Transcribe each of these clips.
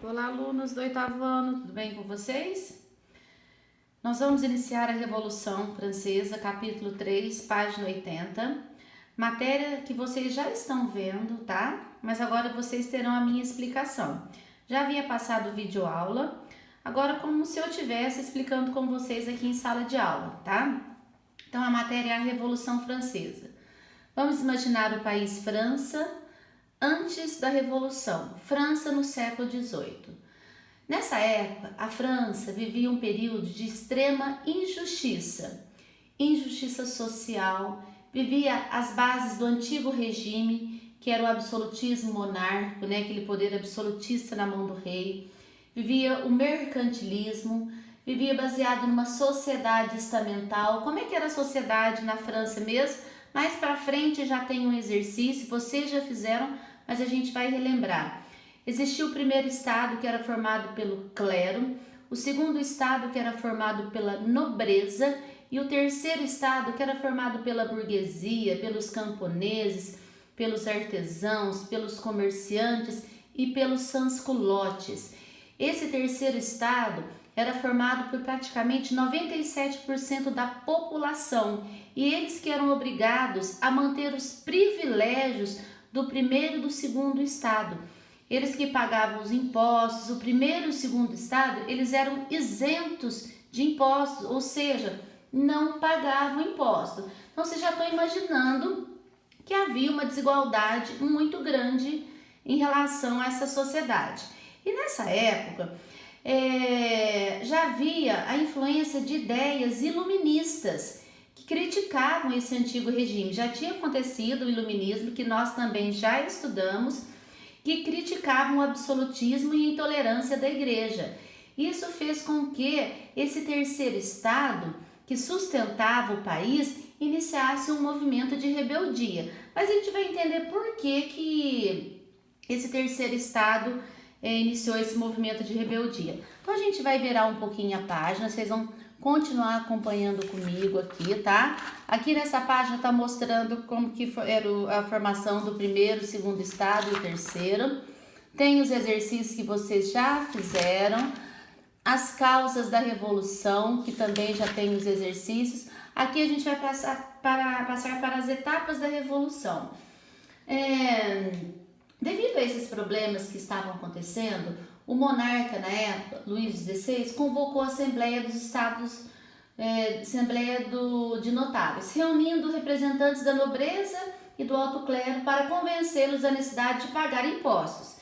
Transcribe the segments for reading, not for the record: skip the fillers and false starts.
Olá, alunos do oitavo ano, tudo bem com vocês? Nós vamos iniciar a Revolução Francesa, capítulo 3, página 80, matéria que vocês já estão vendo, tá? Mas agora vocês terão a minha explicação. Já havia passado o vídeo aula, agora como se eu estivesse explicando com vocês aqui em sala de aula, tá? Então a matéria é a Revolução Francesa. Vamos imaginar o país França antes da Revolução, França no século XVIII. Nessa época, a França vivia um período de extrema injustiça social, vivia as bases do antigo regime, que era o absolutismo monárquico, né, aquele poder absolutista na mão do rei, vivia o mercantilismo, vivia baseado numa sociedade estamental. Como é que era a sociedade na França mesmo? Mais para frente já tem um exercício, vocês já fizeram, mas a gente vai relembrar. Existia o primeiro estado, que era formado pelo clero, o segundo estado, que era formado pela nobreza, e o terceiro estado, que era formado pela burguesia, pelos camponeses, pelos artesãos, pelos comerciantes e pelos sans-culottes. Esse terceiro estado era formado por praticamente 97% da população, e eles que eram obrigados a manter os privilégios do primeiro e do segundo estado. Eles que pagavam os impostos, o primeiro e o segundo estado, eles eram isentos de impostos, ou seja, não pagavam imposto. Então vocês já estão imaginando que havia uma desigualdade muito grande em relação a essa sociedade. E nessa época, já havia a influência de ideias iluministas que criticavam esse antigo regime. Já tinha acontecido o iluminismo, que nós também já estudamos, que criticavam o absolutismo e a intolerância da igreja. Isso fez com que esse terceiro estado, que sustentava o país, iniciasse um movimento de rebeldia. Mas a gente vai entender por que esse terceiro estado iniciou esse movimento de rebeldia. Então a gente vai virar um pouquinho a página, vocês vão continuar acompanhando comigo aqui, tá? Aqui nessa página tá mostrando como que era a formação do primeiro, segundo estado e o terceiro. Tem os exercícios que vocês já fizeram, as causas da revolução, que também já tem os exercícios. Aqui a gente vai passar para as etapas da revolução. Devido a esses problemas que estavam acontecendo, o monarca na época, Luís XVI, convocou a Assembleia dos Estados, de Notáveis, reunindo representantes da nobreza e do alto clero para convencê-los da necessidade de pagar impostos.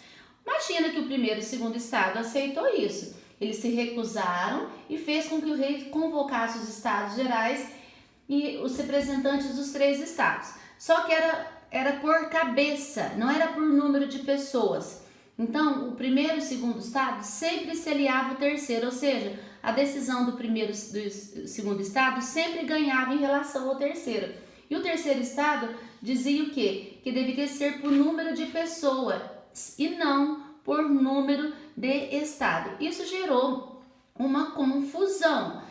Imagina que o primeiro e o segundo estado aceitou isso. Eles se recusaram e fez com que o rei convocasse os estados gerais e os representantes dos três estados. Só que era por cabeça, não era por número de pessoas. Então, o primeiro e o segundo estado sempre se aliava ao terceiro, ou seja, a decisão do primeiro e do segundo estado sempre ganhava em relação ao terceiro. E o terceiro estado dizia o quê? Que deveria ser por número de pessoas e não por número de estado. Isso gerou uma confusão.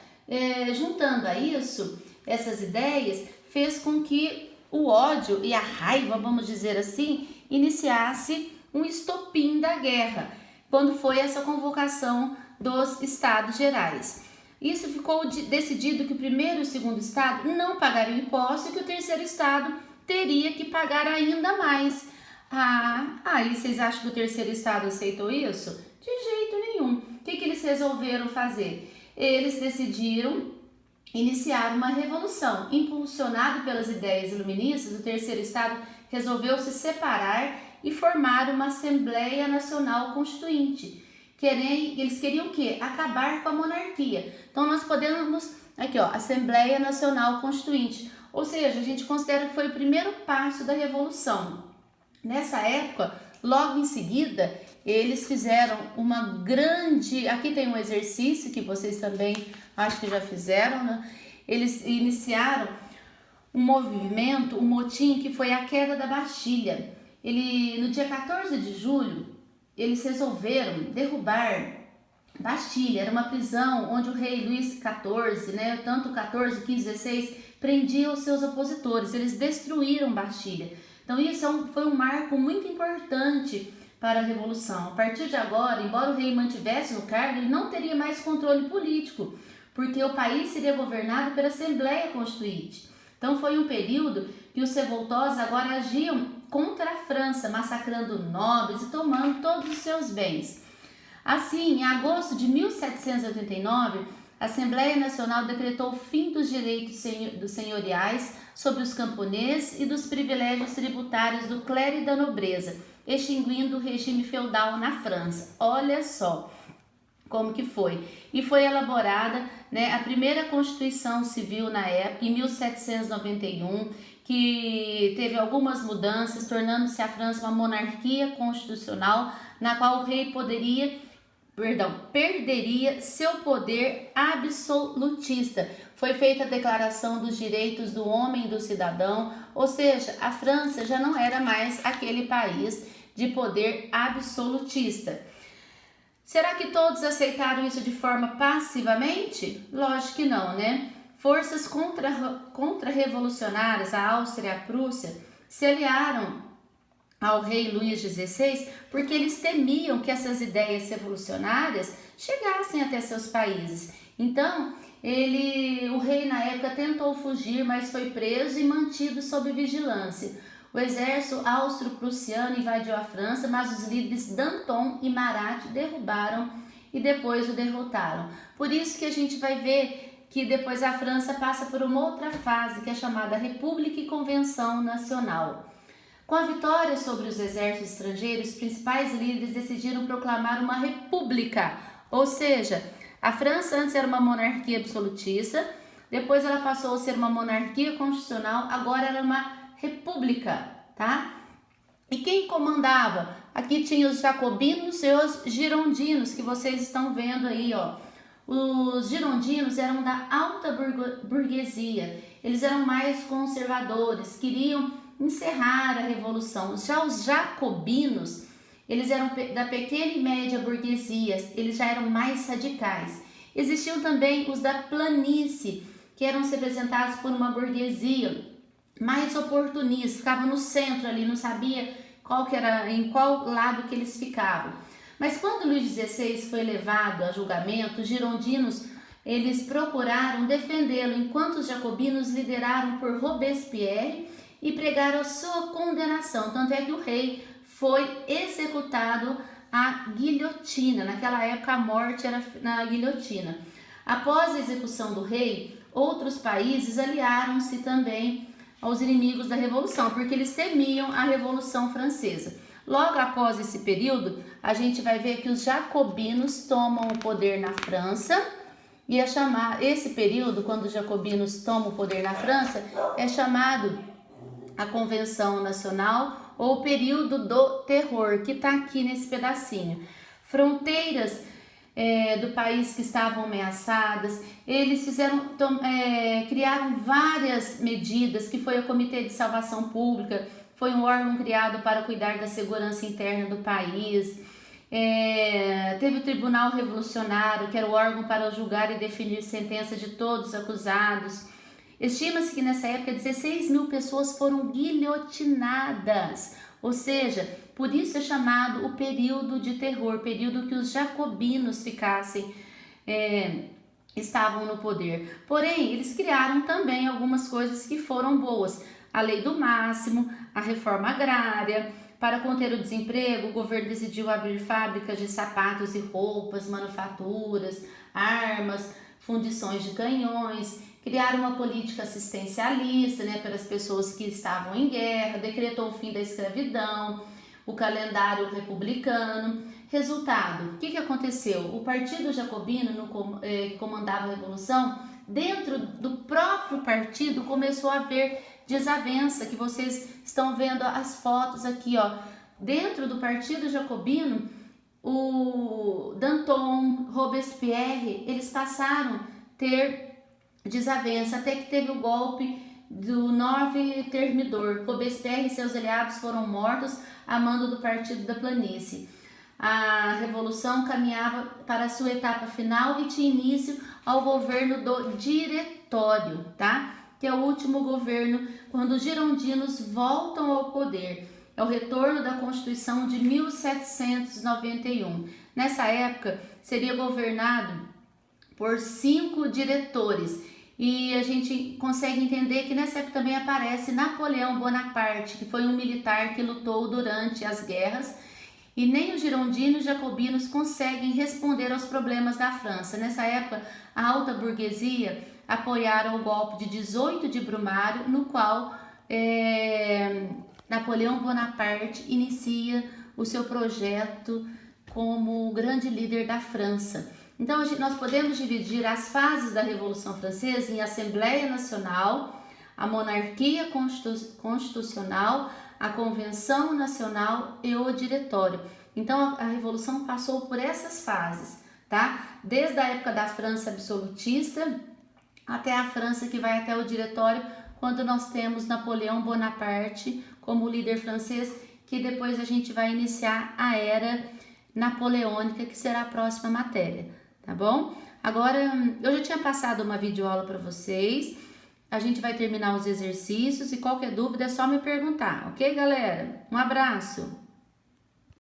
Juntando a isso, essas ideias fez com que o ódio e a raiva, vamos dizer assim, iniciasse um estopim da guerra, quando foi essa convocação dos estados gerais. Isso ficou decidido que o primeiro e o segundo estado não pagariam imposto e que o terceiro estado teria que pagar ainda mais. E vocês acham que o terceiro estado aceitou isso? De jeito nenhum. O que eles resolveram fazer? Eles decidiram iniciar uma revolução. Impulsionado pelas ideias iluministas, o terceiro estado resolveu se separar e formar uma Assembleia Nacional Constituinte. Eles queriam o quê? Acabar com a monarquia. Então nós podemos, aqui ó, Assembleia Nacional Constituinte. Ou seja, a gente considera que foi o primeiro passo da revolução. Nessa época, logo em seguida, eles fizeram uma grande... Aqui tem um exercício que vocês também acho que já fizeram, né? Eles iniciaram um movimento, um motim, que foi a queda da Bastilha. No dia 14 de julho, eles resolveram derrubar Bastilha. Era uma prisão onde o rei Luís XIV, né, tanto 14, 15, 16, prendia os seus opositores. Eles destruíram Bastilha. Então isso foi um marco muito importante para a Revolução. A partir de agora, embora o rei mantivesse no cargo, ele não teria mais controle político, porque o país seria governado pela Assembleia Constituinte. Então foi um período que os revoltosos agora agiam contra a França, massacrando nobres e tomando todos os seus bens. Assim, em agosto de 1789, a Assembleia Nacional decretou o fim dos direitos senhoriais sobre os camponeses e dos privilégios tributários do clero e da nobreza, extinguindo o regime feudal na França. Olha só como que foi. E foi elaborada, né, a primeira Constituição Civil na época, em 1791, que teve algumas mudanças, tornando-se a França uma monarquia constitucional, na qual o rei perderia seu poder absolutista. Foi feita a Declaração dos Direitos do Homem e do Cidadão, ou seja, a França já não era mais aquele país de poder absolutista. Será que todos aceitaram isso de forma passivamente? Lógico que não, né? Forças contra-revolucionárias, a Áustria e a Prússia, se aliaram ao rei Luís XVI porque eles temiam que essas ideias revolucionárias chegassem até seus países. Então, o rei na época tentou fugir, mas foi preso e mantido sob vigilância. O exército austro-prussiano invadiu a França, mas os líderes Danton e Marat derrubaram e depois o derrotaram. Por isso que a gente vai ver que depois a França passa por uma outra fase, que é chamada República e Convenção Nacional. Com a vitória sobre os exércitos estrangeiros, os principais líderes decidiram proclamar uma república, ou seja, a França antes era uma monarquia absolutista, depois ela passou a ser uma monarquia constitucional, agora era uma república, tá? E quem comandava? Aqui tinha os jacobinos e os girondinos, que vocês estão vendo aí, ó. Os girondinos eram da alta burguesia, eles eram mais conservadores, queriam encerrar a revolução. Já os jacobinos, eles eram da pequena e média burguesia, eles já eram mais radicais. Existiam também os da planície, que eram representados por uma burguesia mais oportunista, ficavam no centro ali, não sabia em qual lado que eles ficavam. Mas quando Luís XVI foi levado a julgamento, os girondinos eles procuraram defendê-lo, enquanto os jacobinos lideraram por Robespierre e pregaram a sua condenação. Tanto é que o rei foi executado à guilhotina. Naquela época a morte era na guilhotina. Após a execução do rei, outros países aliaram-se também aos inimigos da Revolução, porque eles temiam a Revolução Francesa. Logo após esse período, a gente vai ver que os jacobinos tomam o poder na França, e esse período, quando os jacobinos tomam o poder na França, é chamado a Convenção Nacional ou o período do terror, que está aqui nesse pedacinho. Fronteiras do país que estavam ameaçadas, eles criaram várias medidas, que foi o Comitê de Salvação Pública, foi um órgão criado para cuidar da segurança interna do país, teve o Tribunal Revolucionário, que era o órgão para julgar e definir sentença de todos os acusados. Estima-se que nessa época 16 mil pessoas foram guilhotinadas, ou seja, por isso é chamado o período de terror, período que os jacobinos estavam no poder. Porém, eles criaram também algumas coisas que foram boas. A lei do máximo, a reforma agrária. Para conter o desemprego, o governo decidiu abrir fábricas de sapatos e roupas, manufaturas, armas, fundições de canhões. Criaram uma política assistencialista, né, para as pessoas que estavam em guerra, decretou o fim da escravidão, o calendário republicano. Resultado, o que aconteceu? O Partido Jacobino, que comandava a Revolução, dentro do próprio partido começou a haver desavença, que vocês estão vendo as fotos aqui, ó. Dentro do Partido Jacobino, o Danton, Robespierre, eles passaram a ter desavença, até que teve o golpe do 9 Termidor. Robespierre e seus aliados foram mortos a mando do Partido da Planície. A Revolução caminhava para a sua etapa final e tinha início ao governo do Diretório, tá? Que é o último governo quando os girondinos voltam ao poder. é o retorno da Constituição de 1791. Nessa época, seria governado por 5 diretores. E a gente consegue entender que nessa época também aparece Napoleão Bonaparte, que foi um militar que lutou durante as guerras, e nem os girondinos e jacobinos conseguem responder aos problemas da França. Nessa época, a alta burguesia apoiaram o golpe de 18 de Brumário, no qual Napoleão Bonaparte inicia o seu projeto como grande líder da França. Então, nós podemos dividir as fases da Revolução Francesa em Assembleia Nacional, a Monarquia Constitucional, a Convenção Nacional e o Diretório. Então, a Revolução passou por essas fases, tá? Desde a época da França absolutista até a França que vai até o Diretório, quando nós temos Napoleão Bonaparte como líder francês, que depois a gente vai iniciar a Era Napoleônica, que será a próxima matéria, tá bom? Agora, eu já tinha passado uma videoaula para vocês, a gente vai terminar os exercícios e qualquer dúvida é só me perguntar, ok, galera? Um abraço!